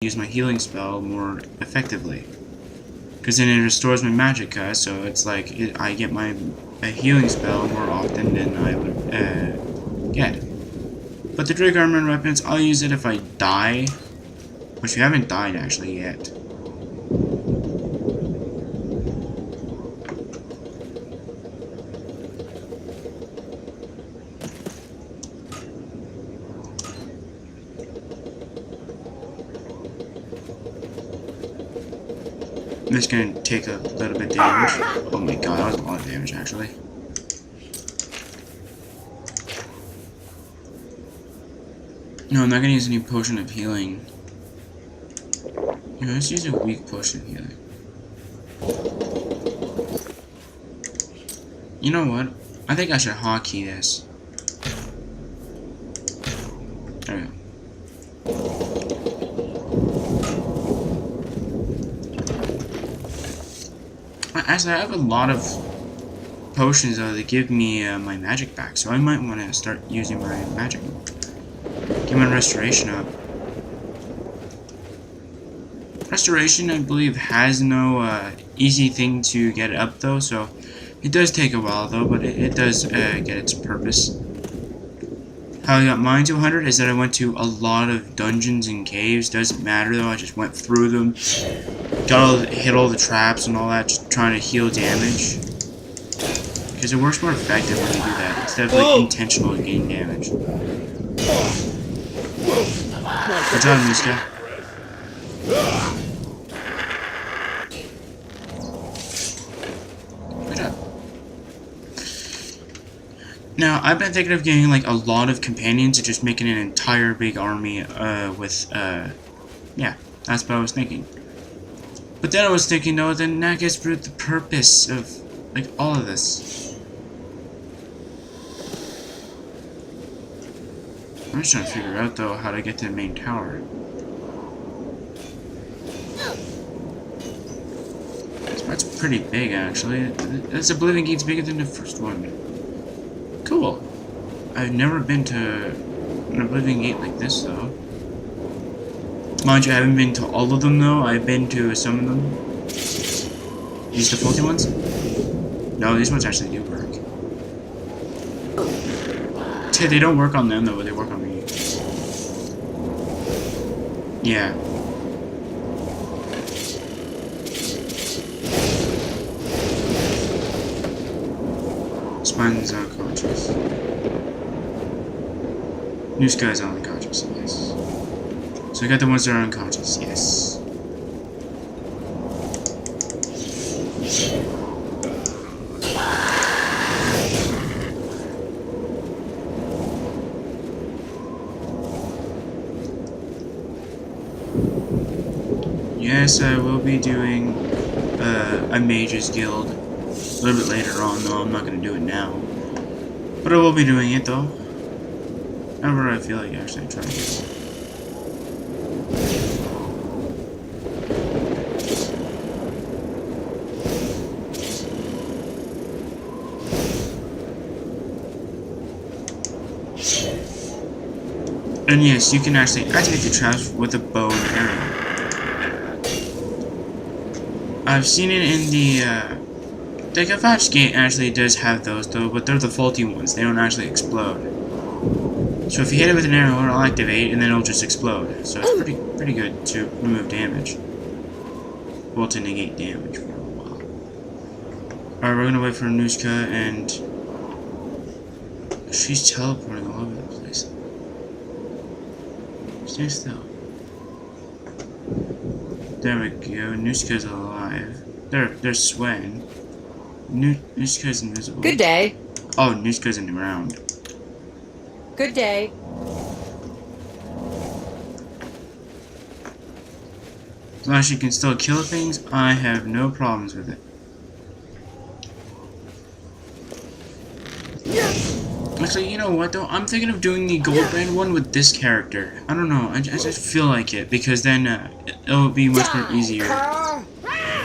use my healing spell more effectively. Because then it restores my magicka, so it's like I get a healing spell more often than I would get. But the Drake Armor and Weapons, I'll use it if I die. Which we haven't died actually yet. I'm just gonna take a little bit damage. Oh my god, that was a lot of damage actually. No, I'm not gonna use any potion of healing. No, let's use a weak potion of healing. You know what? I think I should hotkey this. There we go. Actually, I have a lot of potions though that give me my magic back, so I might want to start using my magic. Get my restoration up. Restoration, I believe, has no easy thing to get it up though, so it does take a while though, but it does get its purpose. How I got mine to 100 is that I went to a lot of dungeons and caves. Doesn't matter though, I just went through them. Hit all the traps and all that, just trying to heal damage. Because it works more effective when you do that, instead of like intentional gain damage. Good job, Miska. Good job. Now, I've been thinking of getting like a lot of companions and just making an entire big army yeah, that's what I was thinking. But then I was thinking, though, then that gets rid of the purpose of, like, all of this. I'm just trying to figure out, though, how to get to the main tower. That's pretty big, actually. This Oblivion Gate's bigger than the first one. Cool. I've never been to an Oblivion Gate like this, though. Mind you, I haven't been to all of them though. I've been to some of them. These the faulty ones? No, these ones actually do work. They don't work on them though, but they work on me. Yeah. Spine's unconscious. New Sky's unconscious, yes. So I got the ones that are unconscious, yes. Yes, I will be doing a Mage's Guild a little bit later on, though I'm not going to do it now. But I will be doing it, though. Whenever I feel like actually trying to get it. And yes, you can actually activate the traps with a bow and arrow. I've seen it in the Gavach Gate actually does have those though, but they're the faulty ones. They don't actually explode. So if you hit it with an arrow, it'll activate and then it'll just explode. So it's pretty good to remove damage. Well, to negate damage for a while. Alright, we're gonna wait for Anushka, and she's teleporting all over the place. Stay still. There we go. Nushka's alive. There's Swen. Nushka's invisible. Good day. Oh, Nushka's in the ground. Good day. As long as she can still kill things, I have no problems with it. Actually, you know what though? I'm thinking of doing the gold brand one with this character. I don't know. I just feel like it because then it'll be much more easier.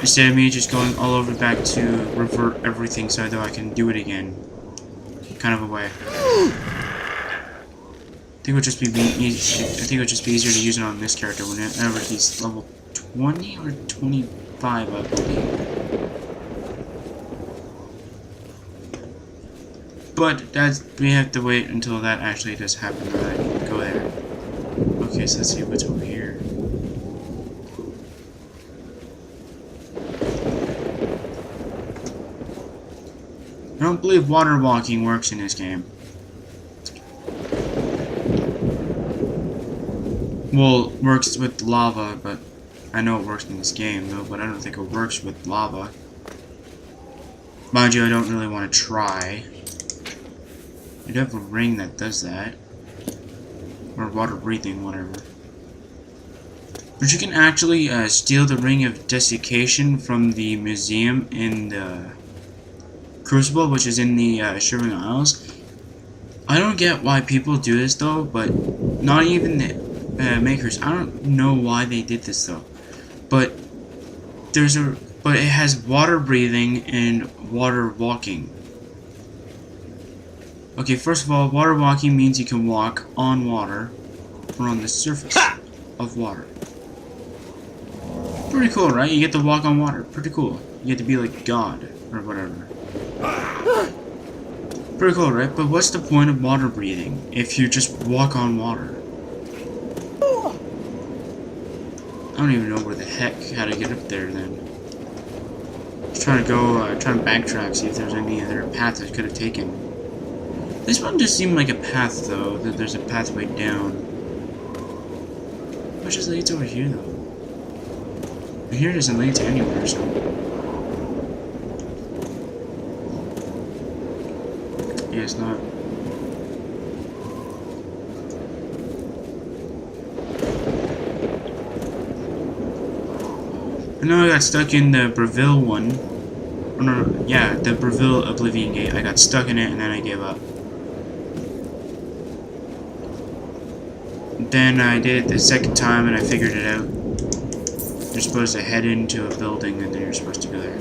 Instead of me just going all over back to revert everything so that I can do it again. Kind of a way. think it would just be easy. I think it would just be easier to use it on this character whenever he's level 20 or 25, I believe. But we have to wait until that actually does happen. That I can go there. Okay, so let's see what's over here. I don't believe water walking works in this game. Well, it works with lava, but I know it works in this game though, but I don't think it works with lava. Mind you, I don't really want to try. I do have a ring that does that. Or water breathing, whatever. But you can actually steal the ring of desiccation from the museum in the Crucible, which is in the Shivering Isles. I don't get why people do this though, but not even the makers. I don't know why they did this though, but it has water breathing and water walking. Okay, first of all, water walking means you can walk on water or on the surface of water. Pretty cool, right? You get to walk on water. Pretty cool. You get to be like God or whatever. Pretty cool, right? But what's the point of water breathing if you just walk on water? I don't even know where the heck how to get up there then. Just trying to go, trying to backtrack, see if there's any other path I could have taken. This one just seemed like a path though, that there's a pathway down. Which just leads over here though. And here doesn't lead to anywhere, so. Yeah, it's not. I know I got stuck in the Breville one. Or no, yeah, the Breville Oblivion Gate. I got stuck in it and then I gave up. Then I did it the second time and I figured it out. You're supposed to head into a building and then you're supposed to go there.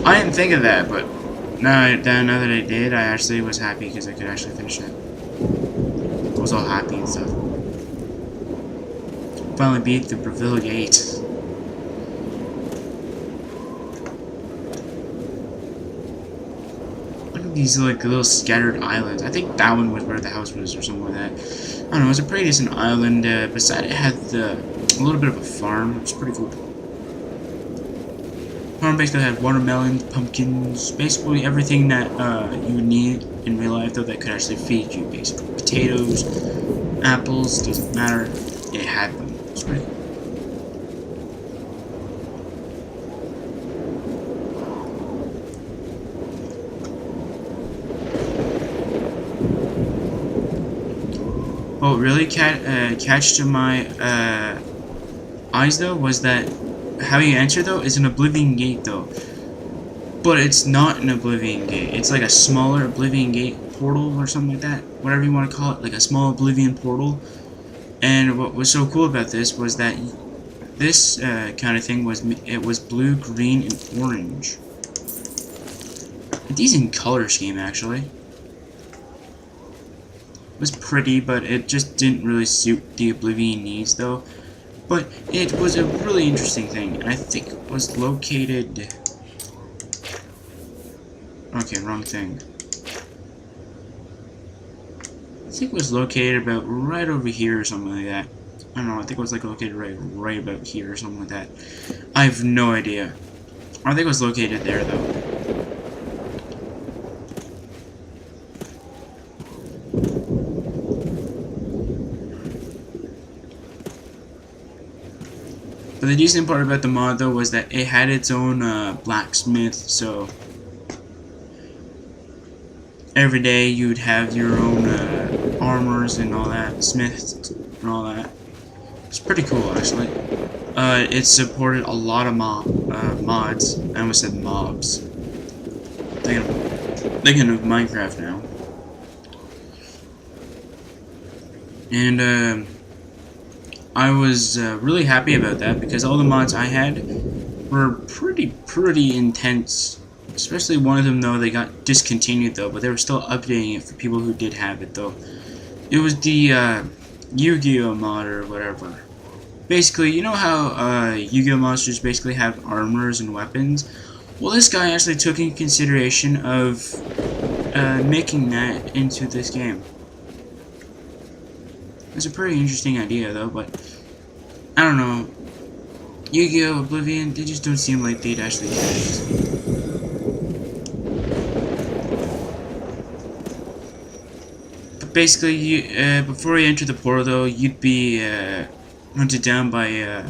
I didn't think of that, but now that I did, I actually was happy because I could actually finish it. I was all happy and stuff. Finally beat the Breville Gate. Look at these like little scattered islands. I think that one was where the house was or something like that. I don't know, it was a pretty decent island. Beside it had a little bit of a farm. It was pretty cool. Farm basically had watermelons, pumpkins, basically everything that you would need in real life though that could actually feed you, basically. Potatoes, apples, doesn't matter. It had them. It's pretty cool. What really catched my eyes though was that how you enter though is an Oblivion Gate though, but it's not an Oblivion Gate. It's like a smaller Oblivion Gate portal or something like that, whatever you want to call it, like a small Oblivion portal. And what was so cool about this was that this kind of thing was blue, green, and orange. A decent color scheme actually. It was pretty, but it just didn't really suit the Oblivion needs though. But it was a really interesting thing, and I think it was located... Okay, wrong thing. I think it was located about right over here or something like that. I don't know, I think it was like located right about here or something like that. I have no idea. I think it was located there though. But the decent part about the mod though was that it had its own blacksmith, so every day you'd have your own armors and all that, smiths and all that. It's pretty cool actually. It supported a lot of mods. I almost said mobs. Thinking of Minecraft now. And I was really happy about that because all the mods I had were pretty intense. Especially one of them though, they got discontinued though, but they were still updating it for people who did have it though. It was the Yu-Gi-Oh mod or whatever. Basically, you know how Yu-Gi-Oh monsters basically have armors and weapons? Well, this guy actually took in consideration of making that into this game. It's a pretty interesting idea, though, but I don't know. Yu-Gi-Oh! Oblivion, they just don't seem like they'd actually do it. But basically, before you enter the portal, though, you'd be hunted down by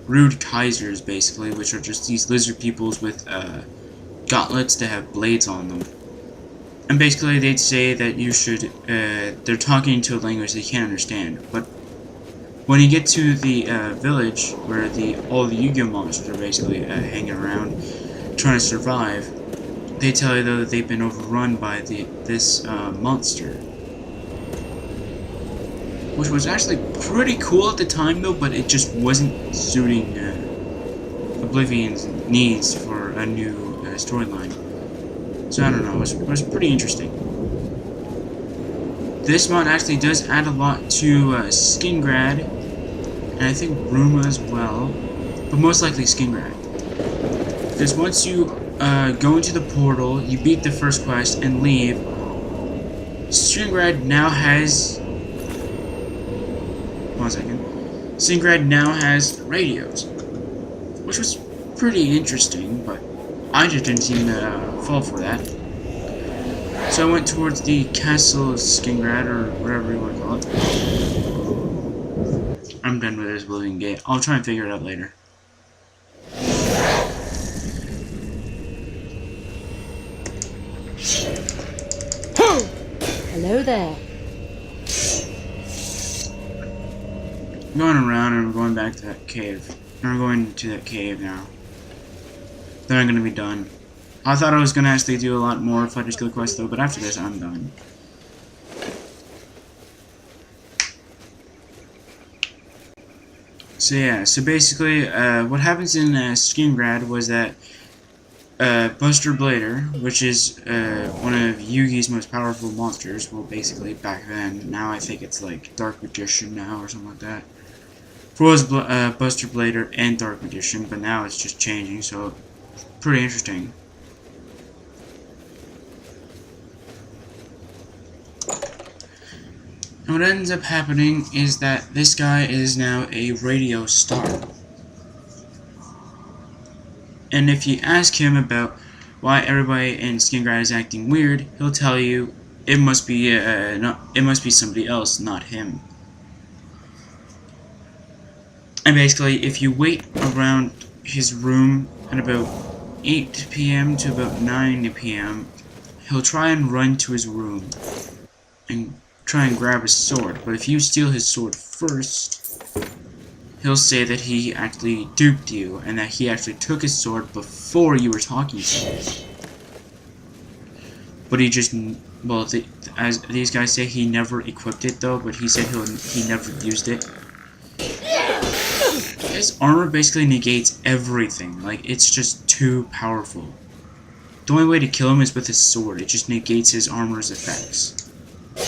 rude Kaisers, basically, which are just these lizard peoples with gauntlets that have blades on them. And basically, they'd say that you should, they're talking to a language they can't understand. But when you get to the village, where all the Yu-Gi-Oh monsters are basically hanging around, trying to survive, they tell you, though, that they've been overrun by this monster. Which was actually pretty cool at the time, though, but it just wasn't suiting Oblivion's needs for a new storyline. So I don't know, it was pretty interesting. This mod actually does add a lot to Skingrad, and I think Bruma as well, but most likely Skingrad. Because once you go into the portal, you beat the first quest and leave, Skingrad now has... One second. Skingrad now has radios, which was pretty interesting, but I just didn't seem to fall for that. So I went towards the castle of Skingrad, or whatever you want to call it. I'm done with this Oblivion gate. I'll try and figure it out later. Hello there. I'm going around and we're going back to that cave. And we're going to that cave now. Then I'm gonna be done. I thought I was gonna actually do a lot more if I just go quest though, but after this I'm done. So yeah, so basically what happens in Skingrad was that Buster Blader, which is one of Yugi's most powerful monsters, well basically back then, now I think it's like Dark Magician now or something like that. It was Buster Blader and Dark Magician, but now it's just changing, so pretty interesting. And what ends up happening is that this guy is now a radio star. And if you ask him about why everybody in Skingrad is acting weird, he'll tell you it must be somebody else, not him. And basically, if you wait around his room at about 8 p.m. to about 9 p.m., he'll try and run to his room and try and grab his sword. But if you steal his sword first, he'll say that he actually duped you and that he actually took his sword before you were talking to him. But he just, well, as these guys say, he never equipped it though, but he said he never used it. His armor basically negates everything. Like, it's just too powerful. The only way to kill him is with his sword. It just negates his armor's effects.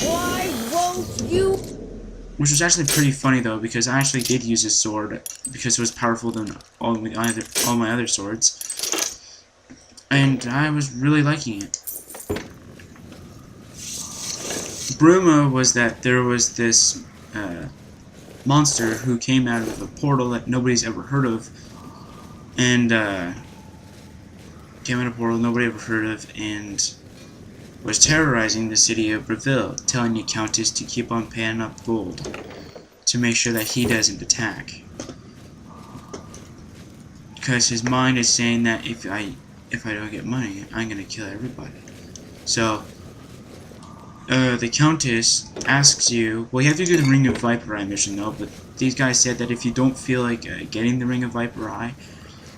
Why won't you? Which was actually pretty funny though, because I actually did use his sword because it was powerful than all my other swords, and I was really liking it. Bruma was that there was this monster who came out of a portal that nobody's ever heard of, and came out of a portal nobody ever heard of, and was terrorizing the city of Breville, telling the Countess to keep on paying up gold to make sure that he doesn't attack. Because his mind is saying that if I don't get money, I'm gonna kill everybody. So the Countess asks you, well, you have to do the Ring of Viper Eye mission though, but these guys said that if you don't feel like getting the Ring of Viper Eye,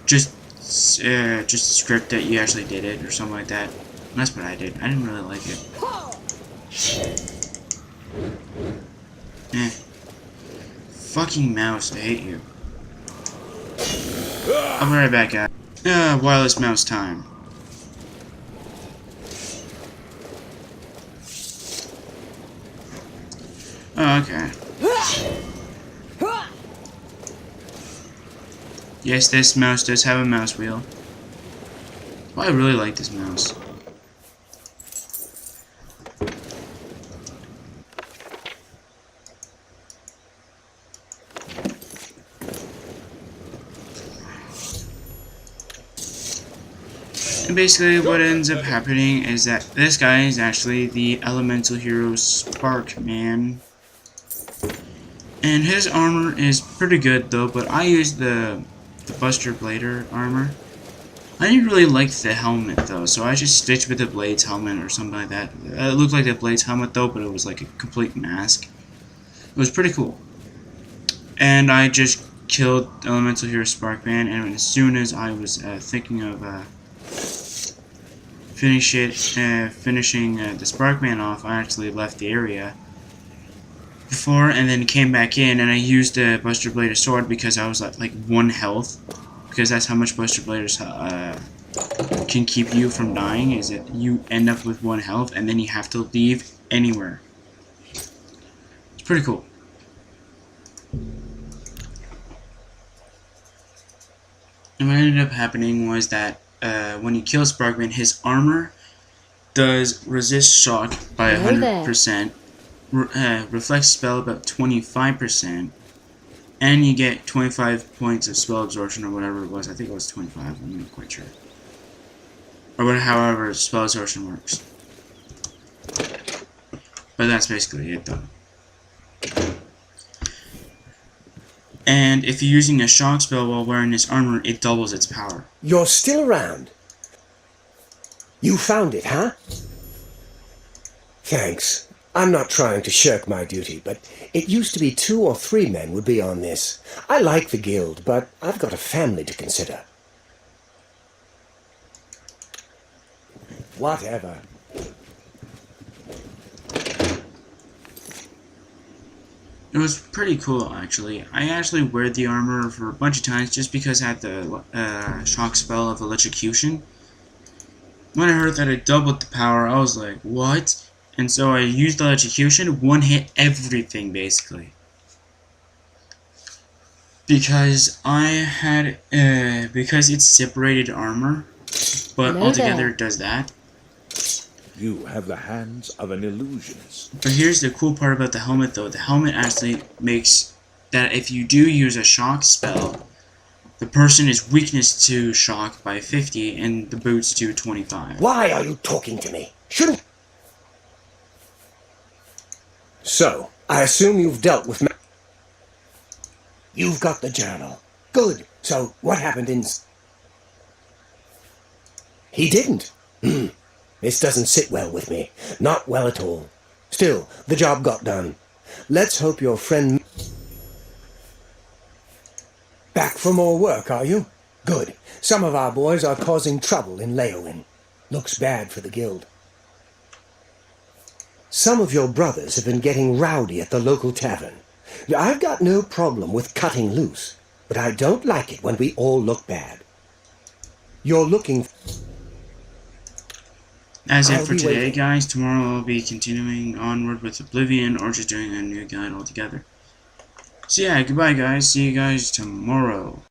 just script that you actually did it or something like that. And that's what I did. I didn't really like it. Fucking mouse, I hate you. I'll be right back, guys. Wireless mouse time. Oh, okay. Yes, this mouse does have a mouse wheel. Oh, I really like this mouse. And basically what ends up happening is that this guy is actually the elemental hero Sparkman. And his armor is pretty good though, but I used the Buster Blader armor. I didn't really like the helmet though, so I just stitched with the Blade's helmet or something like that. It looked like the Blade's helmet though, but it was like a complete mask. It was pretty cool. And I just killed Elemental Hero Sparkman, and as soon as I was thinking of finishing the Sparkman off, I actually left the area before and then came back in, and I used the Buster Blader sword because I was at like 1 health, because that's how much Buster Bladers can keep you from dying, is that you end up with 1 health and then you have to leave anywhere. It's pretty cool. And what ended up happening was that when you kill Sparkman, his armor does resist shock by 100%, reflects spell about 25%, and you get 25 points of spell absorption or whatever it was. I think it was 25, I'm not quite sure. Or however spell absorption works. But that's basically it though. And if you're using a shock spell while wearing this armor, it doubles its power. You're still around? You found it, huh? Thanks. I'm not trying to shirk my duty, but it used to be 2 or 3 men would be on this. I like the guild, but I've got a family to consider. Whatever. It was pretty cool, actually. I actually wear the armor for a bunch of times just because I had the shock spell of electrocution. When I heard that it doubled the power, I was like, what? And so I used the electrocution, 1 hit everything, basically. Because I had, because it's separated armor, but altogether it does that. You have the hands of an illusionist. But here's the cool part about the helmet though. The helmet actually makes that if you do use a shock spell, the person is weakness to shock by 50 and the boots do 25. Why are you talking to me? Shouldn't... So, I assume you've dealt with... You've got the journal. Good. So, what happened in... He didn't. This doesn't sit well with me. Not well at all. Still, the job got done. Let's hope your friend... Back for more work, are you? Good. Some of our boys are causing trouble in Leowin. Looks bad for the guild. Some of your brothers have been getting rowdy at the local tavern. I've got no problem with cutting loose, but I don't like it when we all look bad. You're looking... That's it for today, guys. Tomorrow I'll be continuing onward with Oblivion or just doing a new guide altogether. So yeah, goodbye guys. See you guys tomorrow.